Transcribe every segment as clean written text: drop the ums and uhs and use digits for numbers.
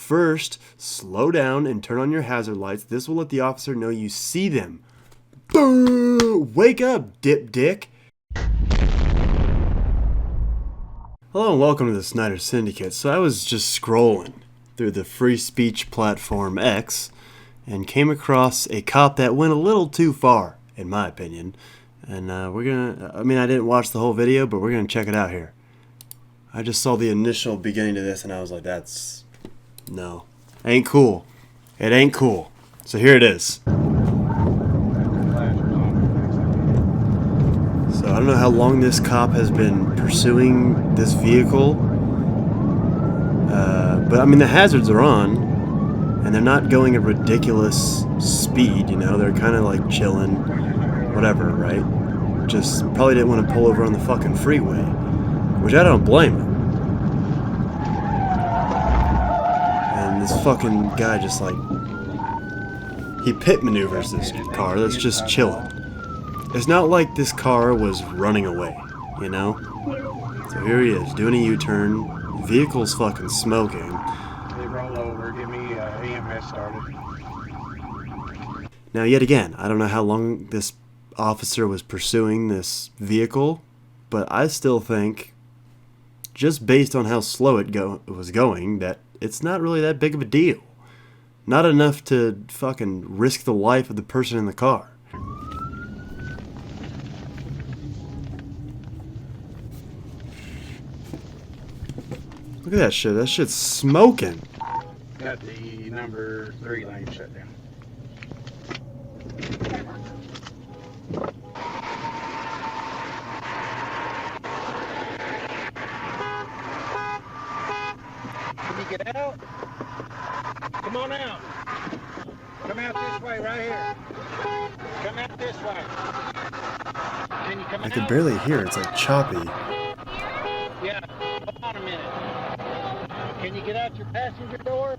first, slow down and turn on your hazard lights. This will let the officer know you see them. Boom! Wake up, dip dick! Hello and welcome to the Snyder Syndicate. So I was just scrolling through the free speech platform X and came across a cop that went a little too far, in my opinion. And I didn't watch the whole video, but we're gonna check it out here. I just saw the initial beginning to this and I was like, no, ain't cool. It ain't cool. So here it is. So I don't know how long this cop has been pursuing this vehicle, but I mean the hazards are on, and they're not going at ridiculous speed. You know, they're kind of like chilling, whatever, right? Just probably didn't want to pull over on the fucking freeway, which I don't blame him. And this fucking guy just like he pit maneuvers this car that's just chilling. It's not like this car was running away, you know? So here he is, doing a U-turn. Vehicle's fucking smoking. They roll over, get me EMS started. Now, yet again, I don't know how long this officer was pursuing this vehicle, but I still think, just based on how slow it was going, that it's not really that big of a deal. Not enough to fucking risk the life of the person in the car. Look at that shit. That shit's smoking. Got the number 3 lane shut down. Can you get out? Come on out. Come out this way, right here. Come out this way. Can you come out? I could barely hear. It's like choppy. Yeah. Hold on a minute. Can you get out your passenger door?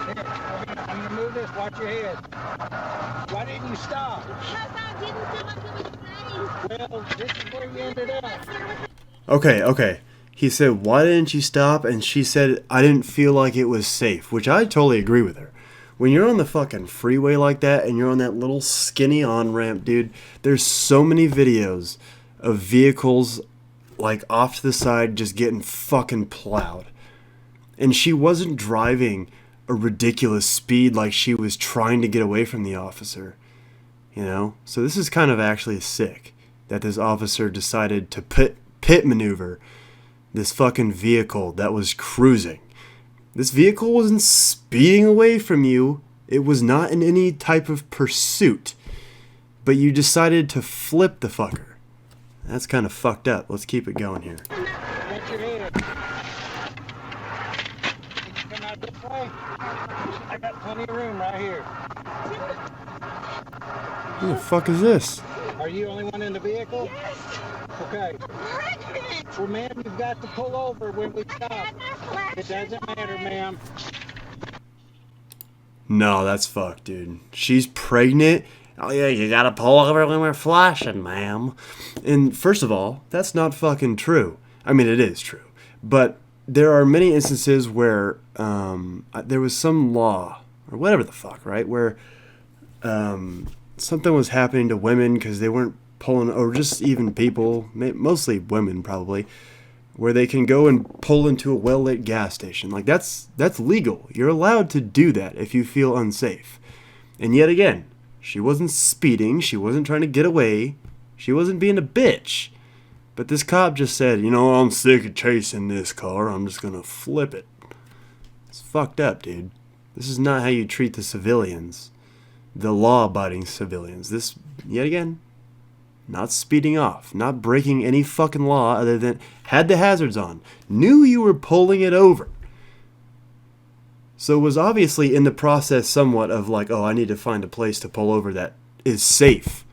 Here, I'm going to move this. Watch your head. Why didn't you stop? Because I didn't see what he was saying. Well, this is where you ended up. Okay. He said, why didn't you stop? And she said, I didn't feel like it was safe, which I totally agree with her. When you're on the fucking freeway like that and you're on that little skinny on-ramp, dude, there's so many videos of vehicles like off to the side just getting fucking plowed. And she wasn't driving a ridiculous speed like she was trying to get away from the officer. You know? So this is kind of actually sick that this officer decided to pit maneuver this fucking vehicle that was cruising. This vehicle wasn't speeding away from you. It was not in any type of pursuit. But you decided to flip the fucker. That's kind of fucked up. Let's keep it going here. Watch your head. Can you come out this way? I got plenty of room right here. Who the fuck is this? Are you the only one in the vehicle? Yes. Okay. Pregnant. Well, ma'am, you've got to pull over when we stop. It doesn't matter, ma'am. No, that's fucked, dude. She's pregnant. Oh yeah, you gotta pull over when we're flashing, ma'am. And first of all, that's not fucking true. I mean, it is true. But there are many instances where there was some law, or whatever the fuck, right? Where something was happening to women because they weren't pulling, or just even people, mostly women probably, where they can go and pull into a well-lit gas station. Like, that's legal. You're allowed to do that if you feel unsafe. And yet again, she wasn't speeding. She wasn't trying to get away. She wasn't being a bitch. But this cop just said, you know, I'm sick of chasing this car. I'm just going to flip it. It's fucked up, dude. This is not how you treat the civilians. The law-abiding civilians. This, yet again, not speeding off. Not breaking any fucking law other than had the hazards on. Knew you were pulling it over. So it was obviously in the process somewhat of like, oh, I need to find a place to pull over that is safe,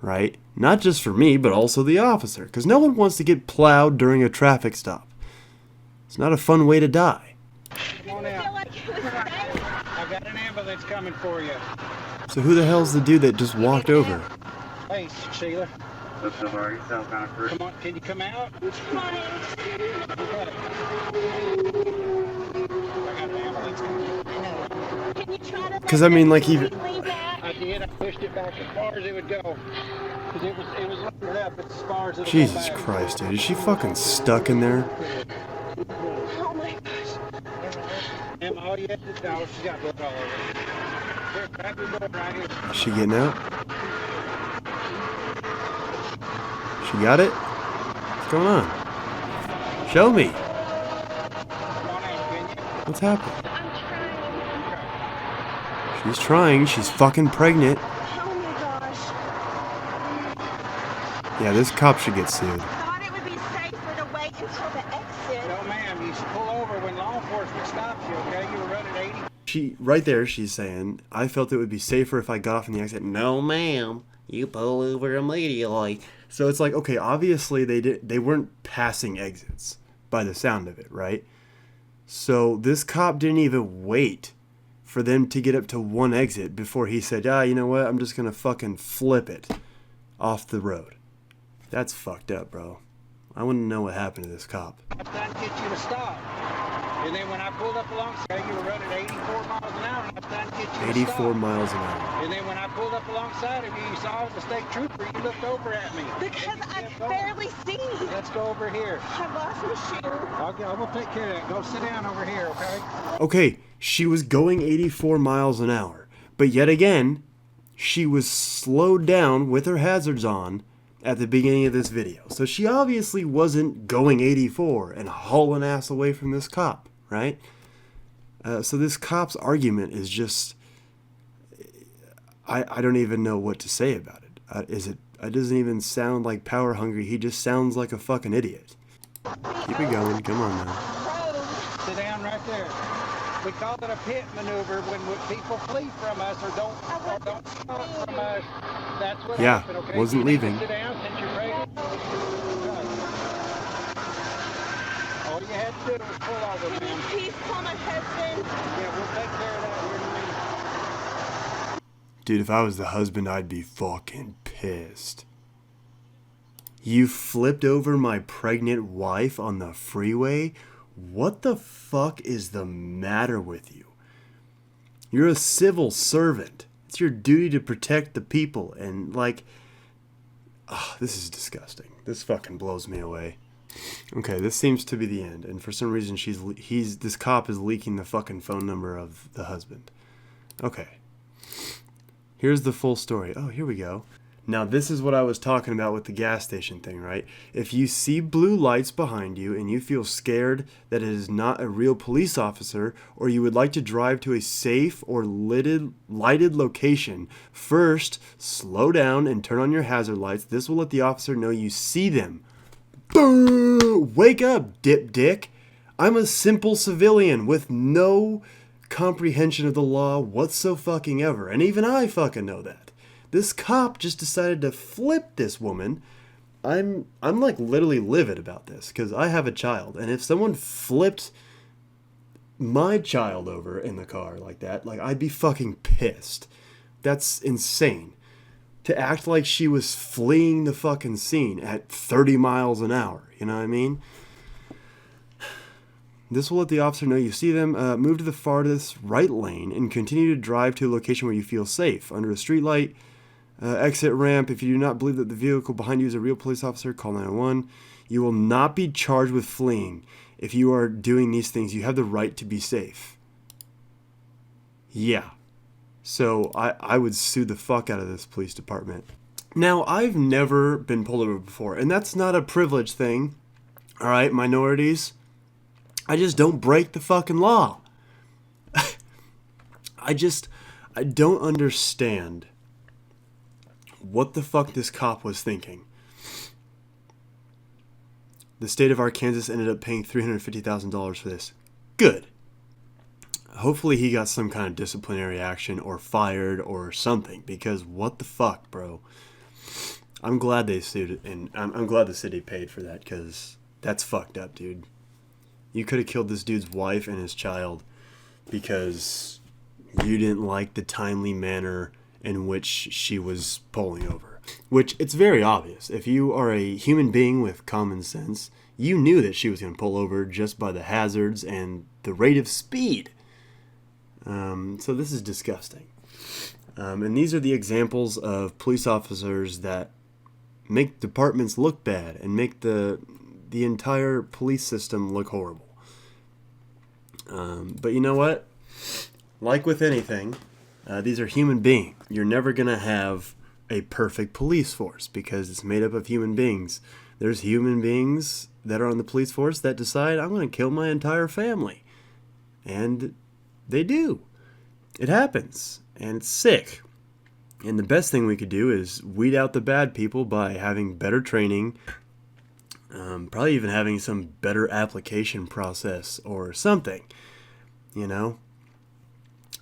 right? Not just for me, but also the officer. Because no one wants to get plowed during a traffic stop. It's not a fun way to die. Come on out. I've got an ambulance coming for you. So who the hell's the dude that just walked over? Hey, Sheila. I'm sorry, you sound kind of fresh. Come on, can you come out? Okay. got an ambulance coming. I know. Can you try to? 'Cause, I mean, like, he- lean back? I did. I pushed it back as far as it would go. Because it was loaded up. It's as far as it'll Jesus go back. Christ, dude. Is she fucking stuck in there? Oh my gosh. Emma, all you have to know, she's got blood all over her. Here, grab your door right here. Is she getting out? She got it? What's going on? Show me. Come on in, can you? What's happening? I'm trying. She's trying. She's fucking pregnant. Oh my gosh. Yeah, this cop should get sued. Thought it would be safer to wait until the exit. No, ma'am. You should pull over when law enforcement stops you, okay? You were running 80. She right there. She's saying, "I felt it would be safer if I got off in the exit." No, ma'am. You pull over immediately. So it's like, okay, obviously they weren't passing exits by the sound of it, right? So this cop didn't even wait for them to get up to one exit before he said, you know what? I'm just gonna fucking flip it off the road. That's fucked up, bro. I want to know what happened to this cop. I was trying to get you to stop. And then when I pulled up alongside, you were running 84 miles an hour, and I was trying to get you to 84 stop. miles an hour. And then when I pulled up alongside of you, you saw the state trooper, you looked over at me. Because And you I kept going. barely see. Let's go over here. I lost my shoe. I will take care of that. Go sit down over here, okay? Okay, she was going 84 miles an hour. But yet again, she was slowed down with her hazards on at the beginning of this video. So she obviously wasn't going 84 and hauling ass away from this cop, right? So this cop's argument is just... I don't even know what to say about it. It doesn't even sound like power hungry. He just sounds like a fucking idiot. Keep it going. Come on now. Sit down right there. We call it a pit maneuver when people flee from us or don't stop from us. That's what Yeah, happened, okay? wasn't You need to leaving. Sit down since you're pregnant. All you had to do was pull over, Can you ma'am. please call my husband? Yeah, we'll take care of that here in a minute. Dude, if I was the husband, I'd be fucking pissed. You flipped over my pregnant wife on the freeway? What the fuck is the matter with you? You're a civil servant. It's your duty to protect the people. And like, this is disgusting. This fucking blows me away. Okay, this seems to be the end. And for some reason, this cop is leaking the fucking phone number of the husband. Okay. Here's the full story. Oh, here we go. Now, this is what I was talking about with the gas station thing, right? If you see blue lights behind you and you feel scared that it is not a real police officer, or you would like to drive to a safe or lighted location, first, slow down and turn on your hazard lights. This will let the officer know you see them. Wake up, dip dick. I'm a simple civilian with no comprehension of the law whatsoever, and even I fucking know that. This cop just decided to flip this woman. I'm like literally livid about this because I have a child, and if someone flipped my child over in the car like that, like I'd be fucking pissed. That's insane. To act like she was fleeing the fucking scene at 30 miles an hour, you know what I mean? This will let the officer know you see them. Move to the farthest right lane and continue to drive to a location where you feel safe. Under a street light, exit ramp. If you do not believe that the vehicle behind you is a real police officer, call 911. You will not be charged with fleeing. If you are doing these things, you have the right to be safe. Yeah. So I would sue the fuck out of this police department. Now, I've never been pulled over before, and that's not a privilege thing. All right, minorities. I just don't break the fucking law. I don't understand what the fuck this cop was thinking. The state of Arkansas ended up paying $350,000 for this. Good. Hopefully he got some kind of disciplinary action or fired or something, because what the fuck, bro? I'm glad they sued it, and I'm glad the city paid for that, because that's fucked up, dude. You could have killed this dude's wife and his child because you didn't like the timely manner in which she was pulling over. Which, it's very obvious. If you are a human being with common sense, you knew that she was going to pull over just by the hazards and the rate of speed. So this is disgusting. And these are the examples of police officers that make departments look bad and make the entire police system look horrible. But you know what? Like with anything, these are human beings. You're never going to have a perfect police force because it's made up of human beings. There's human beings that are on the police force that decide, I'm going to kill my entire family. And they do. It happens. And it's sick. And the best thing we could do is weed out the bad people by having better training, probably even having some better application process or something, you know.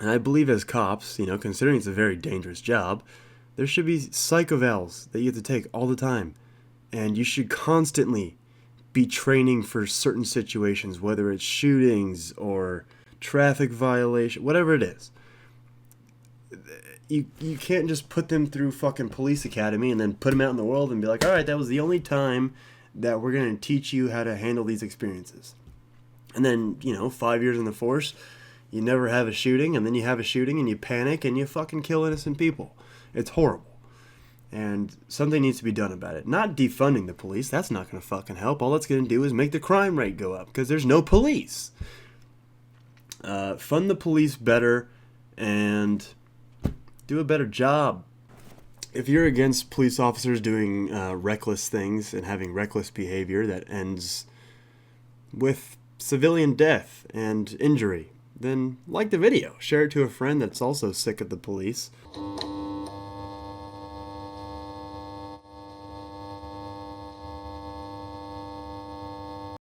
And I believe as cops, you know, considering it's a very dangerous job, there should be psychovals that you have to take all the time. And you should constantly be training for certain situations, whether it's shootings or traffic violation, whatever it is. You can't just put them through fucking police academy and then put them out in the world and be like, all right, that was the only time that we're going to teach you how to handle these experiences. And then, you know, 5 years in the force, you never have a shooting, and then you have a shooting and you panic and you fucking kill innocent people. It's horrible. And something needs to be done about it. Not defunding the police. That's not going to fucking help. All that's going to do is make the crime rate go up because there's no police. Fund the police better and do a better job. If you're against police officers doing reckless things and having reckless behavior that ends with civilian death and injury, then like the video. Share it to a friend that's also sick of the police.